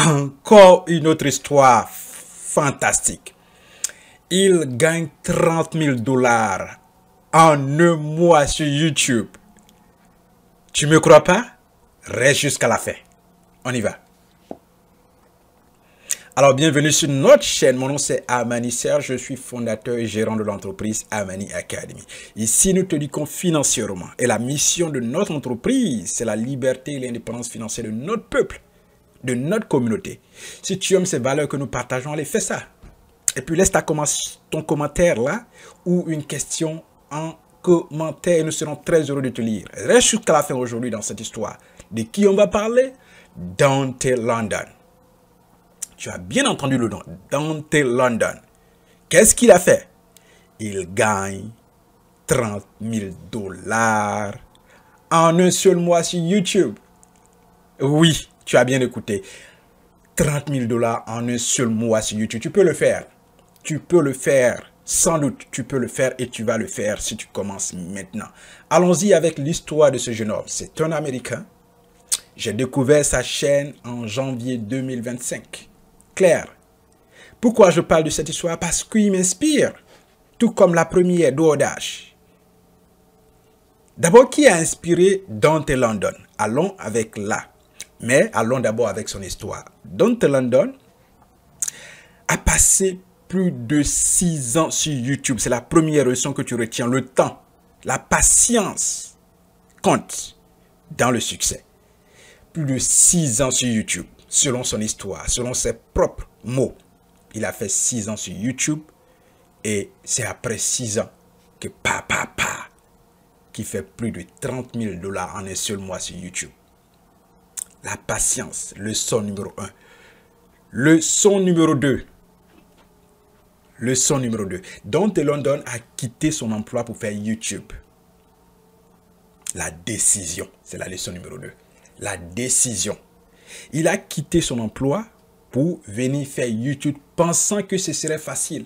Encore une autre histoire fantastique. Il gagne 30 000 $ en un mois sur YouTube. Tu me crois pas? Reste jusqu'à la fin. On y va. Alors, bienvenue sur notre chaîne. Mon nom, c'est Amani Serge. Je suis fondateur et gérant de l'entreprise Amani Academy. Ici, nous te éduquons financièrement. Et la mission de notre entreprise, c'est la liberté et l'indépendance financière de notre peuple, de notre communauté. Si tu aimes ces valeurs que nous partageons, allez, fais ça. Et puis, laisse ton commentaire là ou une question en commentaire. Nous serons très heureux de te lire. Reste jusqu'à la fin aujourd'hui dans cette histoire. De qui on va parler? Dante London. Tu as bien entendu le nom, Dante London. Qu'est-ce qu'il a fait? Il gagne 30 000 $ en un seul mois sur YouTube. Oui, tu as bien écouté. 30 000 $ en un seul mois sur YouTube. Tu peux le faire. Tu peux le faire. Sans doute, tu peux le faire et tu vas le faire si tu commences maintenant. Allons-y avec l'histoire de ce jeune homme. C'est un Américain. J'ai découvert sa chaîne en janvier 2025. Claire. Pourquoi je parle de cette histoire? Parce qu'il m'inspire, tout comme la première DoorDash. D'abord, qui a inspiré Dante London? Allons avec là. Mais allons d'abord avec son histoire. Dante London a passé plus de 6 ans sur YouTube. C'est la première leçon que tu retiens. Le temps, la patience compte dans le succès. Plus de 6 ans sur YouTube. Selon son histoire, selon ses propres mots. Il a fait 6 ans sur YouTube et c'est après 6 ans que qui fait plus de 30 000 $ en un seul mois sur YouTube. La patience, leçon numéro 1. Leçon numéro 2. Leçon numéro 2. Dante London a quitté son emploi pour faire YouTube. La décision, c'est la leçon numéro 2. La décision. Il a quitté son emploi pour venir faire YouTube pensant que ce serait facile.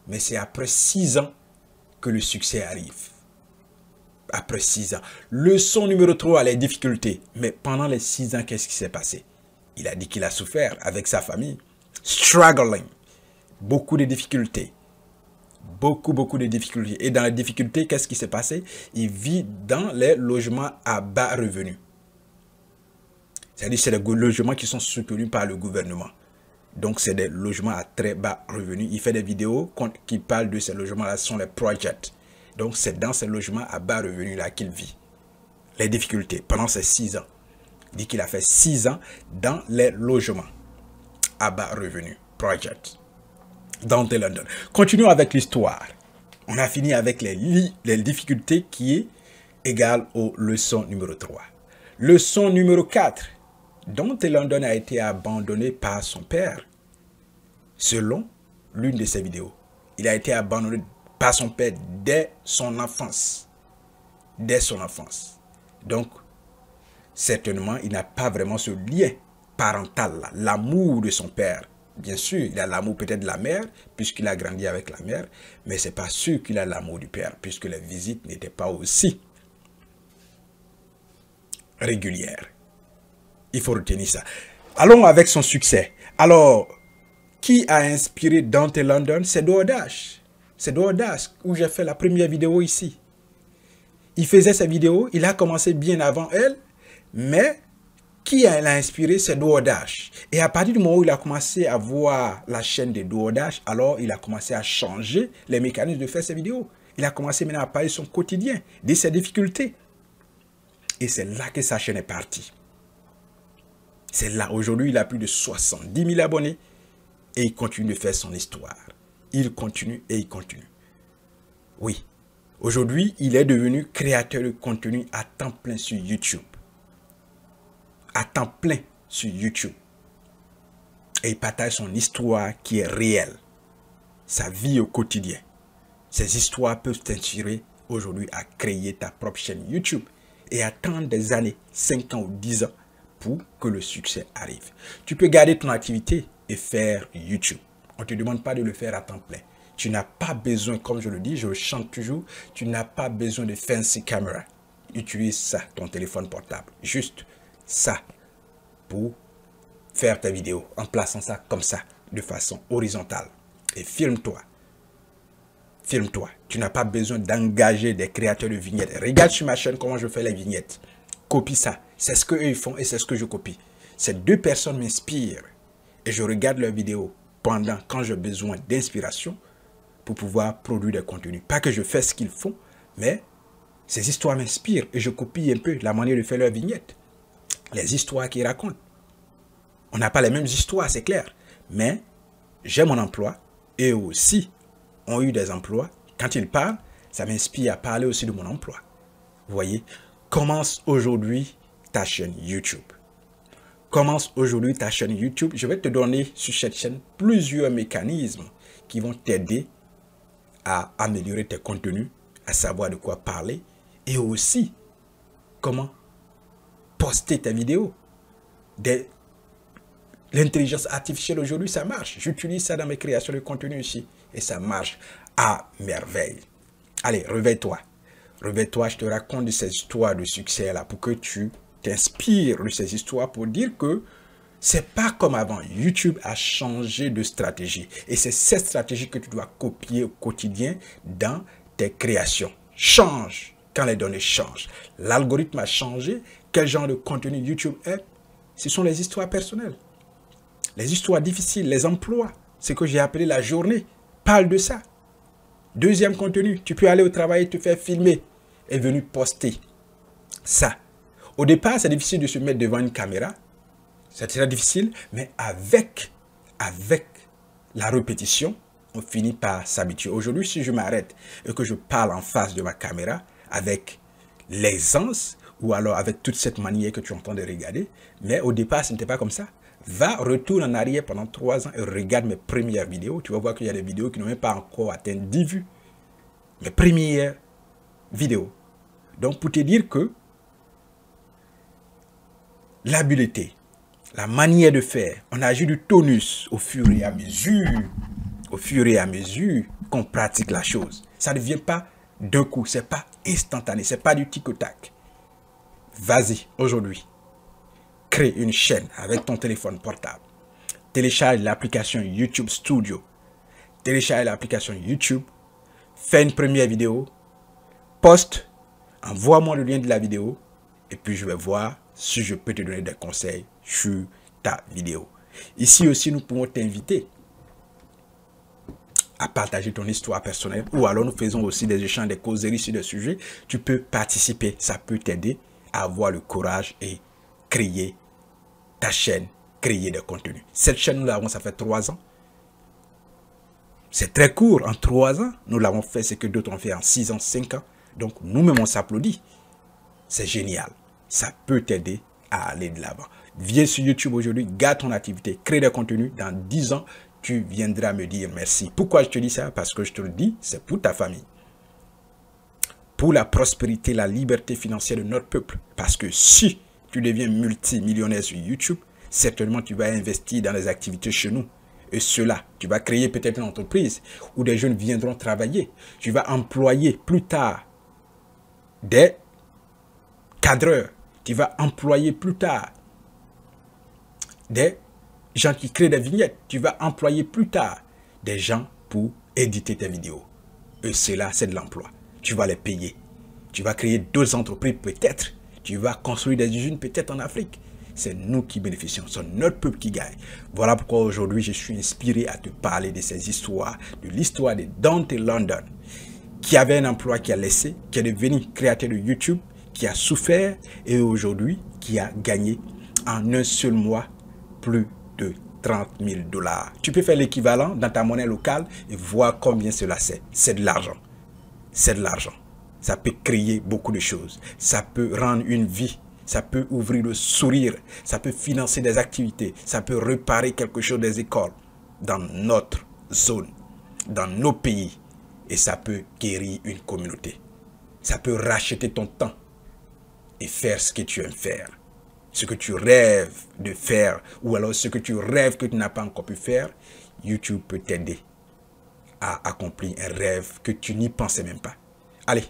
Mais c'est après 6 ans que le succès arrive. Après 6 ans. Leçon numéro 3, les difficultés. Mais pendant les 6 ans, qu'est-ce qui s'est passé? Il a dit qu'il a souffert avec sa famille. Struggling. Beaucoup de difficultés. Beaucoup de difficultés. Et dans les difficultés, qu'est-ce qui s'est passé? Il vit dans les logements à bas revenus. C'est-à-dire que c'est des logements qui sont soutenus par le gouvernement. Donc, c'est des logements à très bas revenus. Il fait des vidéos qui parlent de ces logements-là, ce sont les projects. Donc, c'est dans ces logements à bas revenus-là qu'il vit. Les difficultés pendant ces 6 ans. Il dit qu'il a fait 6 ans dans les logements à bas revenus. Project. Dante London. Continuons avec l'histoire. On a fini avec les difficultés qui est égale aux leçons numéro 3. Leçon numéro 4. Dante London a été abandonné par son père. Selon l'une de ses vidéos, il a été abandonné par son père dès son enfance. Dès son enfance. Donc, certainement, il n'a pas vraiment ce lien parental, l'amour de son père. Bien sûr, il a l'amour peut-être de la mère, puisqu'il a grandi avec la mère, mais ce n'est pas sûr qu'il a l'amour du père, puisque les visites n'étaient pas aussi régulières. Il faut retenir ça. Allons avec son succès. Alors, qui a inspiré Dante London? C'est DoorDash. C'est DoorDash où j'ai fait la première vidéo ici. Il faisait sa vidéo, il a commencé bien avant elle, mais qui l'a inspiré? C'est DoorDash. Et à partir du moment où il a commencé à voir la chaîne de DoorDash, alors il a commencé à changer les mécanismes de faire ses vidéos. Il a commencé maintenant à parler de son quotidien, de ses difficultés. Et c'est là que sa chaîne est partie. C'est là, aujourd'hui, il a plus de 70 000 abonnés et il continue de faire son histoire. Il continue et il continue. Oui, aujourd'hui, il est devenu créateur de contenu à temps plein sur YouTube. À temps plein sur YouTube. Et il partage son histoire qui est réelle. Sa vie au quotidien. Ces histoires peuvent t'inspirer aujourd'hui à créer ta propre chaîne YouTube et attendre des années, 5 ans ou 10 ans, pour que le succès arrive. Tu peux garder ton activité et faire YouTube. On ne te demande pas de le faire à temps plein. Tu n'as pas besoin, comme je le dis, je le chante toujours, tu n'as pas besoin de fancy camera. Utilise ça, ton téléphone portable. Juste ça pour faire ta vidéo en plaçant ça comme ça, de façon horizontale. Et filme-toi. Filme-toi. Tu n'as pas besoin d'engager des créateurs de vignettes. Regarde sur ma chaîne comment je fais les vignettes. Copie ça. C'est ce qu'eux ils font et c'est ce que je copie. Ces deux personnes m'inspirent. Et je regarde leurs vidéos quand j'ai besoin d'inspiration pour pouvoir produire des contenus. Pas que je fais ce qu'ils font, mais ces histoires m'inspirent et je copie un peu la manière de faire leurs vignettes. Les histoires qu'ils racontent. On n'a pas les mêmes histoires, c'est clair. Mais j'ai mon emploi et eux aussi ont eu des emplois. Quand ils parlent, ça m'inspire à parler aussi de mon emploi. Vous voyez, commence aujourd'hui ta chaîne YouTube. Commence aujourd'hui ta chaîne YouTube. Je vais te donner sur cette chaîne plusieurs mécanismes qui vont t'aider à améliorer tes contenus, à savoir de quoi parler et aussi comment poster tes vidéos. L'intelligence artificielle aujourd'hui, ça marche. J'utilise ça dans mes créations de contenu ici et ça marche à merveille. Allez, réveille-toi. Réveille-toi, je te raconte de ces histoires de succès là pour que tu t'inspires de ces histoires pour dire que c'est pas comme avant. YouTube a changé de stratégie et c'est cette stratégie que tu dois copier au quotidien dans tes créations. Change quand les données changent. L'algorithme a changé. Quel genre de contenu YouTube est? Ce sont les histoires personnelles. Les histoires difficiles, les emplois, ce que j'ai appelé la journée. Parle de ça. Deuxième contenu, tu peux aller au travail et te faire filmer et venir poster ça. Au départ, c'est difficile de se mettre devant une caméra. C'est très difficile, mais avec la répétition, on finit par s'habituer. Aujourd'hui, si je m'arrête et que je parle en face de ma caméra avec l'aisance ou alors avec toute cette manière que tu entends de regarder, mais au départ, ce n'était pas comme ça. Retourne en arrière pendant 3 ans et regarde mes premières vidéos. Tu vas voir qu'il y a des vidéos qui n'ont même pas encore atteint 10 vues. Mes premières vidéos. Donc, pour te dire que l'habileté, la manière de faire, on agit du tonus au fur et à mesure. Au fur et à mesure qu'on pratique la chose. Ça ne vient pas d'un coup, c'est pas instantané, c'est pas du tic au tac. Vas-y, aujourd'hui. Crée une chaîne avec ton téléphone portable. Télécharge l'application YouTube Studio. Télécharge l'application YouTube. Fais une première vidéo. Poste. Envoie-moi le lien de la vidéo. Et puis je vais voir si je peux te donner des conseils sur ta vidéo. Ici aussi, nous pouvons t'inviter à partager ton histoire personnelle. Ou alors nous faisons aussi des échanges, des causeries sur des sujets. Tu peux participer. Ça peut t'aider à avoir le courage et créer ta chaîne, créer des contenus. Cette chaîne, nous l'avons, ça fait 3 ans. C'est très court, en 3 ans. Nous l'avons fait ce que d'autres ont fait en 6 ans, 5 ans. Donc, nous-mêmes, on s'applaudit. C'est génial. Ça peut t'aider à aller de l'avant. Viens sur YouTube aujourd'hui, garde ton activité, crée des contenus. Dans 10 ans, tu viendras me dire merci. Pourquoi je te dis ça? Parce que je te le dis, c'est pour ta famille. Pour la prospérité, la liberté financière de notre peuple. Parce que si tu deviens multimillionnaire sur YouTube, certainement tu vas investir dans les activités chez nous. Et cela, tu vas créer peut-être une entreprise où des jeunes viendront travailler. Tu vas employer plus tard des cadreurs. Tu vas employer plus tard des gens qui créent des vignettes. Tu vas employer plus tard des gens pour éditer tes vidéos. Et cela, c'est de l'emploi. Tu vas les payer. Tu vas créer d'autres entreprises peut-être. Tu vas construire des usines peut-être en Afrique. C'est nous qui bénéficions, c'est notre peuple qui gagne. Voilà pourquoi aujourd'hui je suis inspiré à te parler de ces histoires, de l'histoire de Dante London, qui avait un emploi, qui a laissé, qui est devenu créateur de YouTube, qui a souffert et aujourd'hui qui a gagné en un seul mois plus de 30 000 $. Tu peux faire l'équivalent dans ta monnaie locale et voir combien cela c'est. C'est de l'argent. C'est de l'argent. Ça peut créer beaucoup de choses. Ça peut rendre une vie. Ça peut ouvrir le sourire. Ça peut financer des activités. Ça peut réparer quelque chose des écoles dans notre zone, dans nos pays. Et ça peut guérir une communauté. Ça peut racheter ton temps et faire ce que tu aimes faire. Ce que tu rêves de faire ou alors ce que tu rêves que tu n'as pas encore pu faire, YouTube peut t'aider à accomplir un rêve que tu n'y pensais même pas. Allez,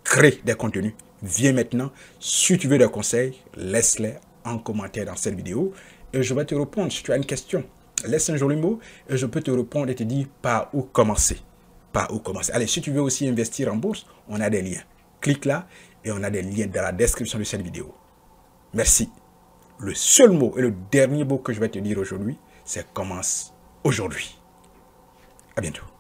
crée des contenus. Viens maintenant. Si tu veux des conseils, laisse-les en commentaire dans cette vidéo et je vais te répondre. Si tu as une question, laisse un joli mot et je peux te répondre et te dire par où commencer. Par où commencer. Allez, si tu veux aussi investir en bourse, on a des liens. Clique là et on a des liens dans la description de cette vidéo. Merci. Le seul mot et le dernier mot que je vais te dire aujourd'hui, c'est commence aujourd'hui. À bientôt.